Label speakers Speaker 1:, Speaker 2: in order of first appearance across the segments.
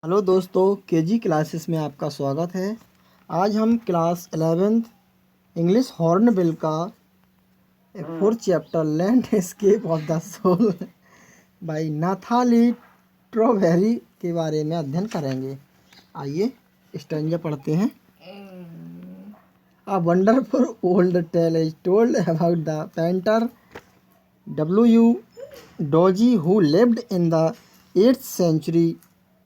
Speaker 1: Hello दोस्तों, KG classes में आपका स्वागत है। आज हम क्लास 11th इंग्लिश हॉर्नबिल का fourth chapter Landscape of the Soul by Nathalie Trouveroy के बारे में अध्ययन करेंगे। आइए स्टैंजा पढ़ते हैं। A wonderful old tale is told about the painter W. Doge who lived in the 8th century.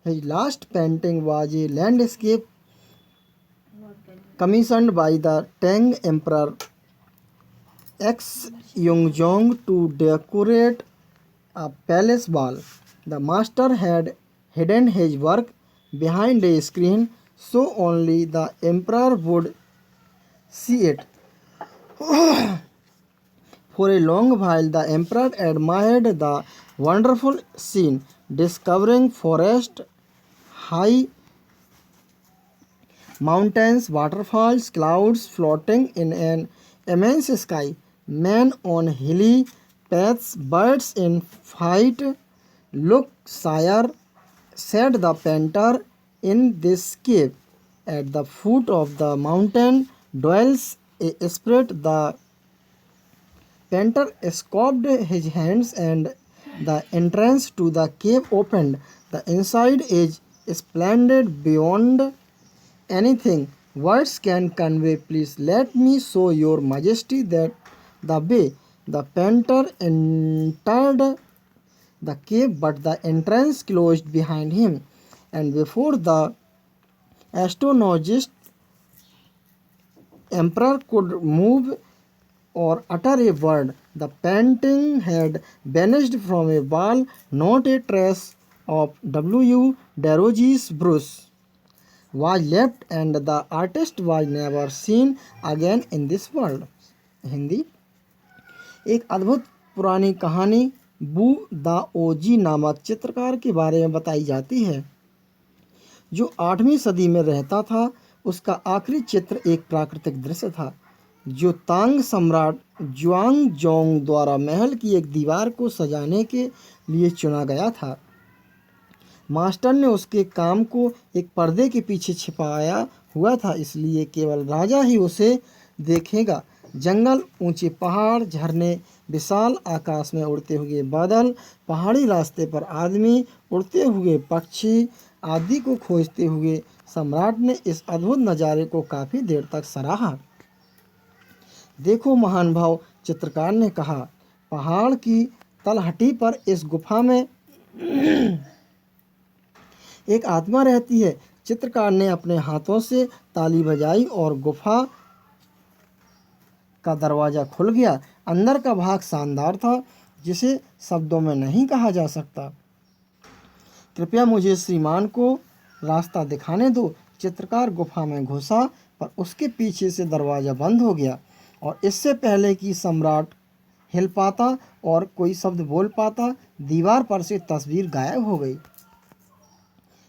Speaker 1: His last painting was a landscape commissioned by the Tang Emperor X. Yongzhong to decorate a palace wall. The master had hidden his work behind a screen so only the emperor would see it. For a long while the emperor admired the wonderful scene, discovering forest, high mountains, waterfalls, clouds floating in an immense sky, men on hilly paths, birds in flight. Look, sire, said the painter, in this cave at the foot of the mountain dwells a spirit. The painter scooped his hands and the entrance to the cave opened. The inside is splendid beyond anything words can convey. Please let me show your majesty that the way. The painter entered the cave, but the entrance closed behind him, and before the astonished emperor could move or utter a word, the painting had vanished from a wall. Not a trace of W. Deroge's brush was left, and the artist was never seen again in this world. Hindi. एक अद्भुत पुरानी कहानी बू दाओजी नामक चित्रकार के बारे में बताई जाती है जो 8वीं सदी में रहता था। उसका आखिरी चित्र एक प्राकृतिक दृश्य था जो तांग सम्राट जुआंग जोंग द्वारा महल की एक दीवार को सजाने के लिए चुना गया था। मास्टर ने उसके काम को एक पर्दे के पीछे छिपाया हुआ था, इसलिए केवल राजा ही उसे देखेगा। जंगल, ऊंचे पहाड़, झरने, विशाल आकाश में उड़ते हुए बादल, पहाड़ी रास्ते पर आदमी, उड़ते हुए पक्षी आदि को खोजते हुए सम्राट ने इस अद्भुत नज़ारे को काफ़ी देर तक सराहा। देखो महान भाव, चित्रकार ने कहा, पहाड़ की तलहटी पर इस गुफा में एक आत्मा रहती है। चित्रकार ने अपने हाथों से ताली बजाई और गुफा का दरवाज़ा खुल गया। अंदर का भाग शानदार था जिसे शब्दों में नहीं कहा जा सकता। कृपया मुझे श्रीमान को रास्ता दिखाने दो। चित्रकार गुफा में घुसा, पर उसके पीछे से दरवाज़ा बंद हो गया और इससे पहले कि सम्राट हिल पाता और कोई शब्द बोल पाता, दीवार पर से तस्वीर गायब हो गई।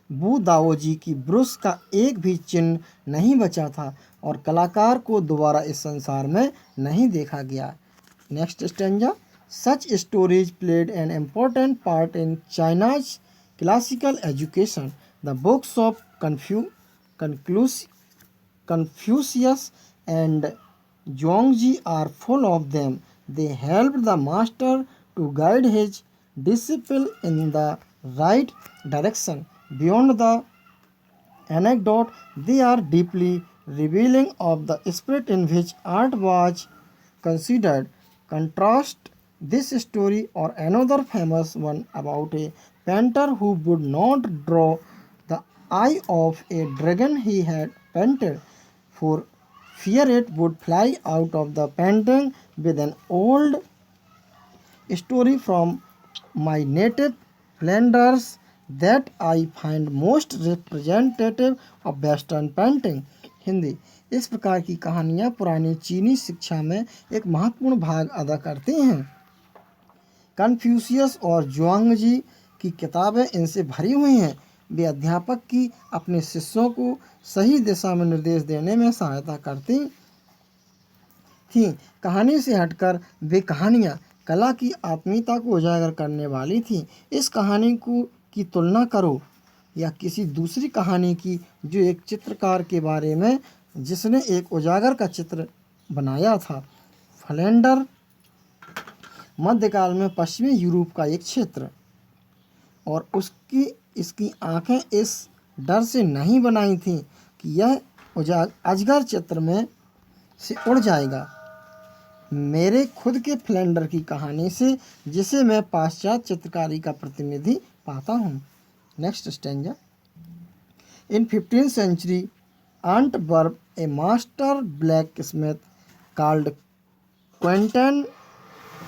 Speaker 1: बू दाओजी की ब्रुश का एक भी चिन्ह नहीं बचा था और कलाकार को दोबारा इस संसार में नहीं देखा गया। Next stanza. Such stories played an important part in China's classical education. The books of Confucius and Zhuangzi are full of them. They helped the master to guide his disciple in the right direction. Beyond the anecdote, they are deeply revealing of the spirit in which art was considered. Contrast this story or another famous one about a painter who would not draw the eye of a dragon he had painted, for fear it would fly out of the painting, with an old story from my native Flanders that I find most representative of Western painting. Hindi. इस प्रकार की कहानियाँ पुरानी चीनी शिक्षा में एक महत्वपूर्ण भाग अदा करती हैं। कन्फ्यूशियस और जुआंगजी की किताबें इनसे भरी हुई हैं। वे अध्यापक की अपने शिष्यों को सही दिशा में निर्देश देने में सहायता करती थीं। कहानी से हटकर वे कहानियाँ कला की आत्मीयता को उजागर करने वाली थीं। इस कहानी की तुलना करो या किसी दूसरी कहानी की, जो एक चित्रकार के बारे में जिसने एक उजागर का चित्र बनाया था। फ्लैंडर मध्यकाल में पश्चिमी यूरोप का एक क्षेत्र, और इसकी आंखें इस डर से नहीं बनाई थीं कि यह अजगर चित्र में से उड़ जाएगा। मेरे खुद के फ्लैंडर की कहानी से, जिसे मैं पाश्चात्य चित्रकारी का प्रतिनिधि पाता हूँ। Next stanza. In 15th century, Antwerp, a master blacksmith called Quentin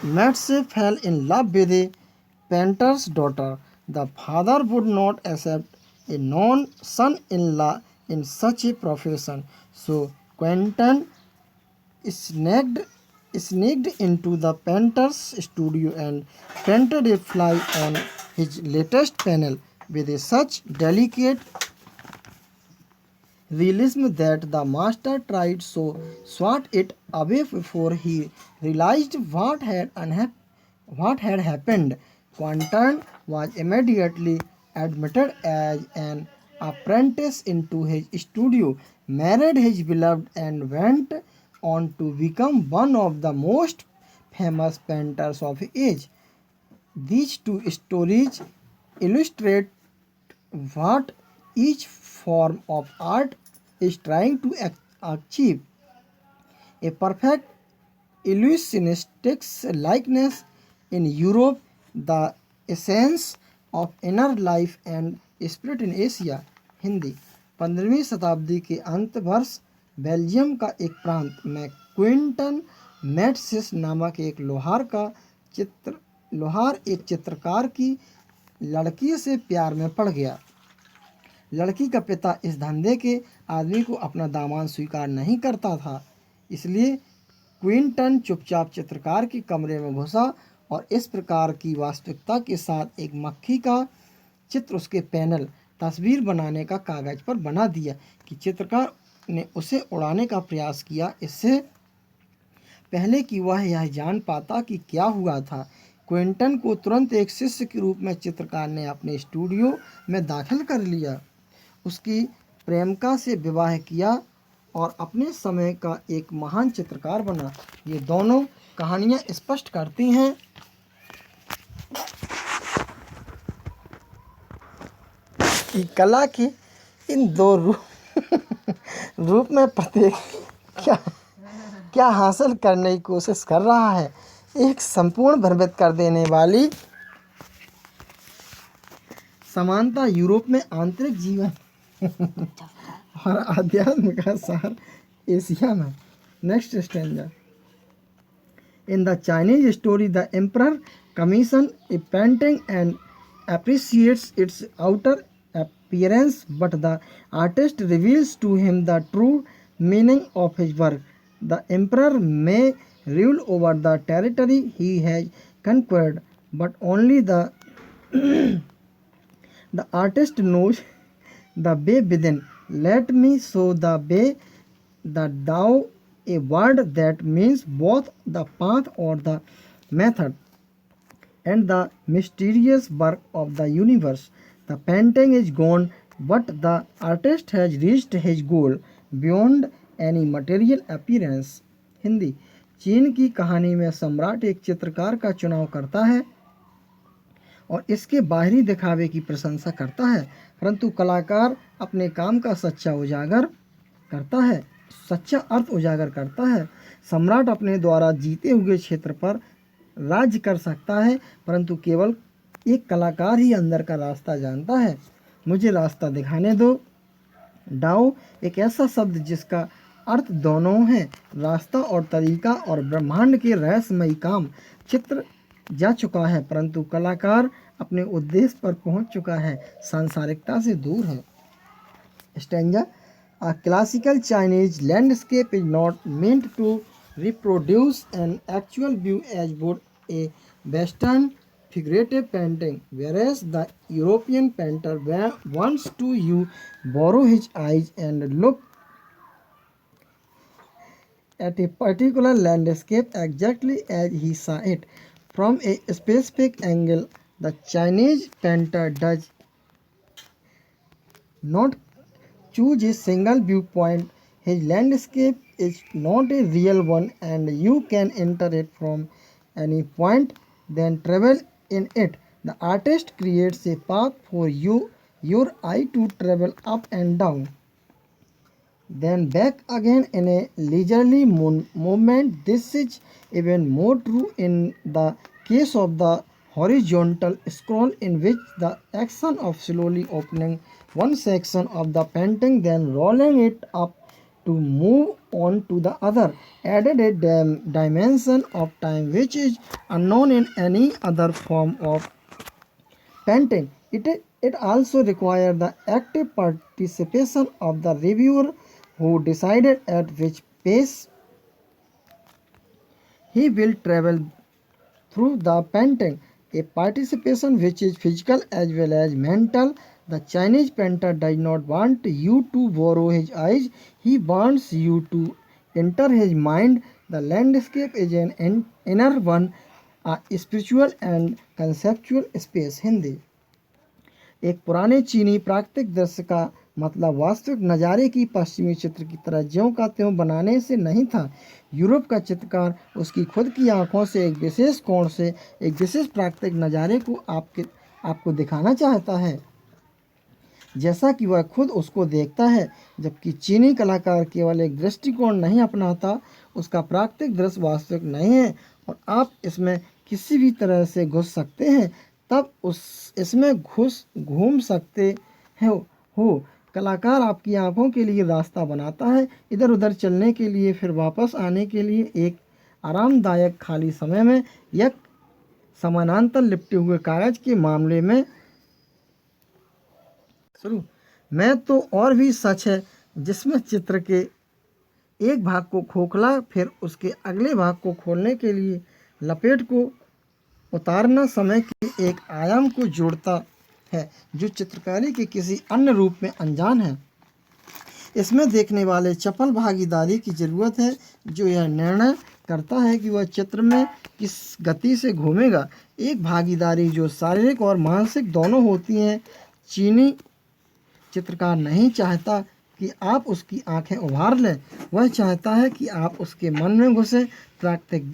Speaker 1: Metze fell in love with a painter's daughter. The father would not accept a non-son-in-law in such a profession, so Quentin sneaked into the painter's studio and painted a fly on his latest panel with such delicate realism that the master tried so swat it away before he realized what had happened. Quentin was immediately admitted as an apprentice into his studio, married his beloved, and went on to become one of the most famous painters of his age. These two stories illustrate what each form of art is trying to achieve: a perfect illusionistic likeness in Europe, the essence of inner life and spirit in Asia. Hindi. 15वीं शताब्दी के अंत वर्ष Belgium का एक प्रांत में Quinton Matsys नामक एक लोहार एक चित्रकार की लड़की से प्यार में पड़ गया। लड़की का पिता इस धंधे के आदमी को अपना दामाद स्वीकार नहीं करता था, इसलिए क्विंटन चुपचाप चित्रकार के कमरे में घुसा और इस प्रकार की वास्तविकता के साथ एक मक्खी का चित्र उसके पैनल तस्वीर बनाने का कागज पर बना दिया कि चित्रकार ने उसे उड़ाने का प्रयास किया, इससे पहले कि वह यह जान पाता कि क्या हुआ था। क्विंटन को तुरंत एक शिष्य के रूप में चित्रकार ने अपने स्टूडियो में दाखिल कर लिया, उसकी प्रेमिका से विवाह किया और अपने समय का एक महान चित्रकार बना। ये दोनों कहानियाँ स्पष्ट करती हैं कि कला के इन दो रूप में प्रत्येक क्या हासिल करने की कोशिश कर रहा है। एक संपूर्ण भ्रमित कर देने वाली समानता यूरोप में आंतरिक जीवन और अध्यात्म का सार एशिया में। Next stanza. In the Chinese story the emperor commission A painting and appreciates its outer appearance, but the artist reveals to him the true meaning of his work. The emperor may rule over the territory he has conquered, but only the artist knows the way within. Let me show the way, the Tao, a word that means both the path or the method and the mysterious work of the universe. The painting is gone, but the artist has reached his goal beyond any material appearance. Hindi. चीन की कहानी में सम्राट एक चित्रकार का चुनाव करता है और इसके बाहरी दिखावे की प्रशंसा करता है, परंतु कलाकार अपने काम का सच्चा अर्थ उजागर करता है। सम्राट अपने द्वारा जीते हुए क्षेत्र पर राज्य कर सकता है, परंतु केवल एक कलाकार ही अंदर का रास्ता जानता है। मुझे रास्ता दिखाने दो। डाओ एक ऐसा शब्द जिसका अर्थ दोनों है, रास्ता और तरीका, और ब्रह्मांड के रहस्यमयी काम चित्र जा चुका है, परंतु कलाकार अपने उद्देश्य पर पहुंच चुका है, सांसारिकता से दूर है। Stanza. A classical Chinese landscape is not meant to reproduce an actual view as would a Western figurative painting, whereas the European painter wants to borrow his eyes and look at a particular landscape exactly as he saw it from a specific angle. The Chinese painter does not choose a single viewpoint. His landscape is not a real one, and you can enter it from any point, then travel in it. The artist creates a path for your eye to travel up and down, then back again in a leisurely movement. This is even more true in the case of the horizontal scroll, in which the action of slowly opening one section of the painting, then rolling it up to move on to the other, added a dimension of time which is unknown in any other form of painting. It also required the active participation of the reviewer, who decided at which pace he will travel through the painting, a participation which is physical as well as mental. The Chinese painter does not want you to borrow his eyes, he wants you to enter his mind. The landscape is an inner one, a spiritual and conceptual space. Hindi. एक पुराने चीनी प्राकृतिक दृश्य का मतलब वास्तविक नज़ारे की पश्चिमी चित्र की तरह ज्यों का त्यों बनाने से नहीं था। यूरोप का चित्रकार उसकी खुद की आंखों से एक विशेष कोण से एक विशेष प्राकृतिक नज़ारे को आपको दिखाना चाहता है, जैसा कि वह खुद उसको देखता है, जबकि चीनी कलाकार केवल एक दृष्टिकोण नहीं अपनाता, उसका प्राकृतिक दृश्य वास्तविक नहीं है और आप इसमें किसी भी तरह से घुस सकते हैं, तब इसमें घूम सकते हो। कलाकार आपकी आंखों के लिए रास्ता बनाता है, इधर उधर चलने के लिए, फिर वापस आने के लिए एक आरामदायक खाली समय में, या समानांतर लिपटे हुए कागज के मामले में शुरू में तो और भी सच है, जिसमें चित्र के एक भाग को खोखला फिर उसके अगले भाग को खोलने के लिए लपेट को उतारना समय के एक आयाम को जोड़ता है जो चित्रकारी के किसी अन्य रूप में अनजान है। इसमें देखने वाले चपल भागीदारी की ज़रूरत है, जो यह निर्णय करता है कि वह चित्र में किस गति से घूमेगा। एक भागीदारी जो शारीरिक और मानसिक दोनों होती है। चीनी चित्रकार नहीं चाहता कि आप उसकी आंखें उभार लें, वह चाहता है कि आप उसके मन में घुसे। प्राकृतिक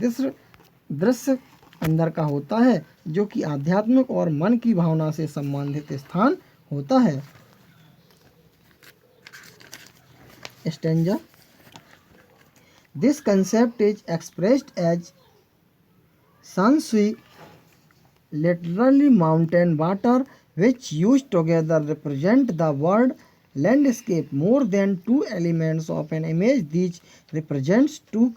Speaker 1: दृश्य अंदर का होता है, जो कि आध्यात्मिक और मन की भावना से संबंधित स्थान होता है। Stanza. This concept is expressed as shanshui, literally mountain water, which used together represent the word landscape. More than two elements of an image, these represents two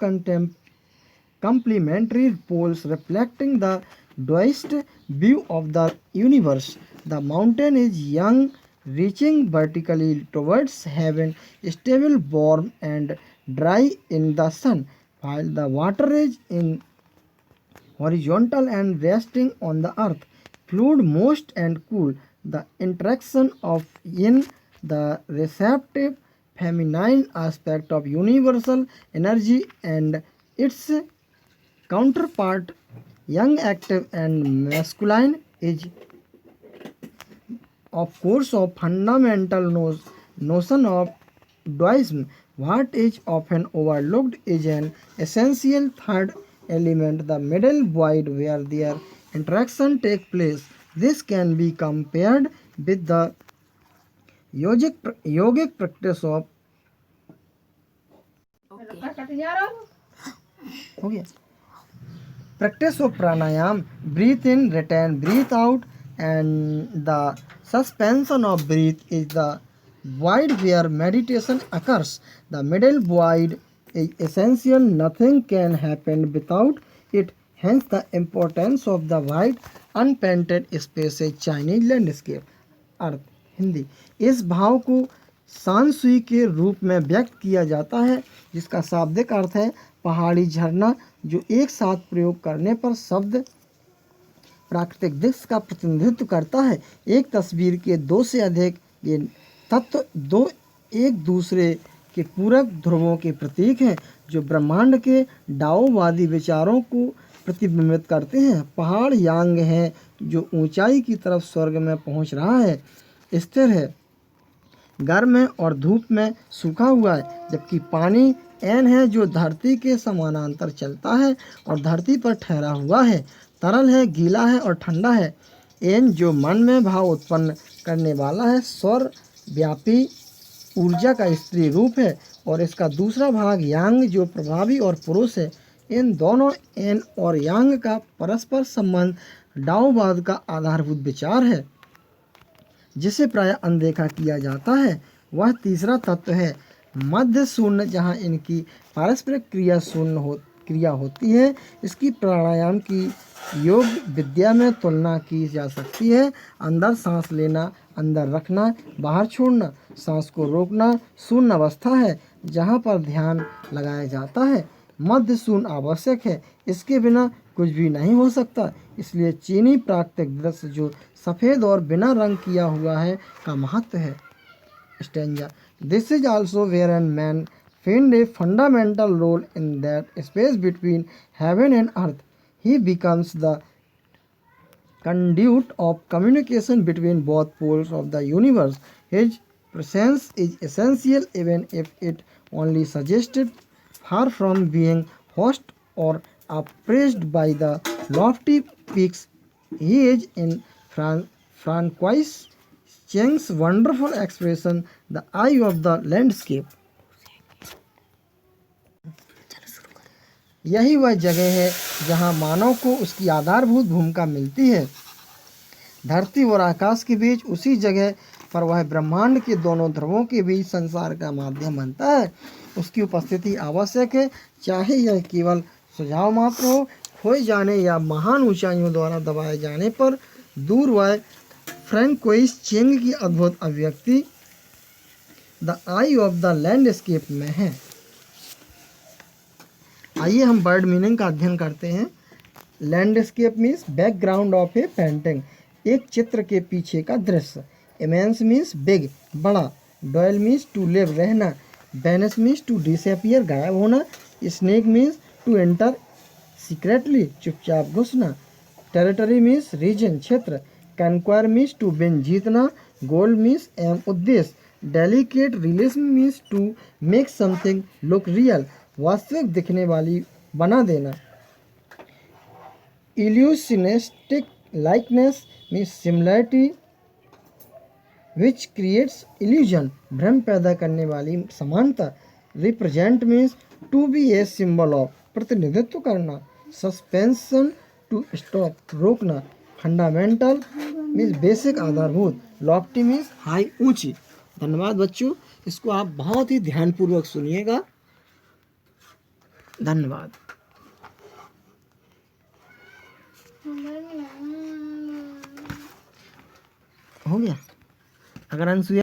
Speaker 1: complementary poles reflecting the dualist view of the universe. The mountain is young, reaching vertically towards heaven, stable, warm, and dry in the sun, while the water is in horizontal and resting on the earth, fluid, moist, and cool. The interaction of yin, the receptive feminine aspect of universal energy, and its counterpart, young, active, and masculine, is of course a fundamental notion of dualism. What is often overlooked is an essential third element, the middle void, where their interaction take place. This can be compared with the yogic practice of pranayam, breathe in, retain, breathe out, and the suspension of breath is the void where meditation occurs. The middle void is essential, nothing can happen without it, hence the importance of the wide unpainted space is Chinese landscape. अर्थ हिंदी। इस भाव को सांसुई के रूप में व्यक्त किया जाता है, जिसका शाब्दिक अर्थ है पहाड़ी झरना, जो एक साथ प्रयोग करने पर शब्द प्राकृतिक दृश्य का प्रतिनिधित्व करता है। एक तस्वीर के दो से अधिक ये तत्व दो एक दूसरे के पूरक ध्रुवों के प्रतीक हैं, जो ब्रह्मांड के डाओवादी विचारों को प्रतिबिंबित करते हैं। पहाड़ यांग है, जो ऊंचाई की तरफ स्वर्ग में पहुंच रहा है, स्थिर है, गर्म है और धूप में सूखा हुआ है, जबकि पानी एन है जो धरती के समानांतर चलता है और धरती पर ठहरा हुआ है, तरल है, गीला है और ठंडा है। एन जो मन में भाव उत्पन्न करने वाला है, स्वर व्यापी ऊर्जा का स्त्री रूप है, और इसका दूसरा भाग यांग जो प्रभावी और पुरुष है। इन दोनों एन और यांग का परस्पर संबंध डाओवाद का आधारभूत विचार है, जिसे प्राय अनदेखा किया जाता है। वह तीसरा तत्व है मध्य शून्य, जहाँ इनकी पारस्परिक क्रिया होती है। इसकी प्राणायाम की योग विद्या में तुलना की जा सकती है। अंदर सांस लेना, अंदर रखना, बाहर छोड़ना, सांस को रोकना शून्य अवस्था है, जहाँ पर ध्यान लगाया जाता है। मध्य शून्य आवश्यक है, इसके बिना कुछ भी नहीं हो सकता। इसलिए चीनी प्राकृतिक दृश्य जो सफ़ेद और बिना रंग किया हुआ है का महत्व है। Stanza this is also where an man find a fundamental role in that space between heaven and earth. He becomes the conduit of communication between both poles of the universe. His presence is essential even if it only suggested, far from being hostile or oppressed by the lofty peaks. He is in Francois Cheng's wonderful expression, the eye of the landscape. यही वह जगह है जहाँ मानव को उसकी आधारभूत भूमिका मिलती है। धरती और आकाश के बीच, उसी जगह पर वह ब्रह्मांड के दोनों ध्रुवों के बीच संसार का माध्यम बनता है। उसकी उपस्थिति आवश्यक है, चाहे यह केवल सुझाव मात्र हो। खोए जाने या महान ऊंचाइयों द्वारा दबाए जाने पर दूर वह फ्रैंकोइस चेंग की अद्भुत अभिव्यक्ति the I of the landscape में है। आइए हम वर्ड मीनिंग का अध्ययन करते हैं। Landscape means background of a painting, एक चित्र के पीछे का दृश्य। इमेंस मीन्स बिग, बड़ा। डॉयल मीन्स टू लिव, रहना। वेनिश मीन्स टू डिसअपियर, गायब होना। Sneak means to enter secretly, चुपचाप घुसना। टेरिटरी मीन्स रीजन, क्षेत्र। कंक्वायर मीन्स टू विन, जीतना। गोल मीन्स एम, उद्देश्य। Delicate relation means to make something look real, वास्तविक दिखने वाली बना देना। Illusionistic likeness means similarity which creates illusion, भ्रम पैदा करने वाली समानता। Represent means to be a symbol of, प्रतिनिधित्व करना। सस्पेंशन टू स्टॉप, रोकना। फंडामेंटल मीन्स बेसिक, आधारभूत। लॉफ्टी मीन्स हाई, ऊंची। धन्यवाद बच्चों, इसको आप बहुत ही ध्यानपूर्वक सुनिएगा। धन्यवाद। हो गया। अगर अनसुईया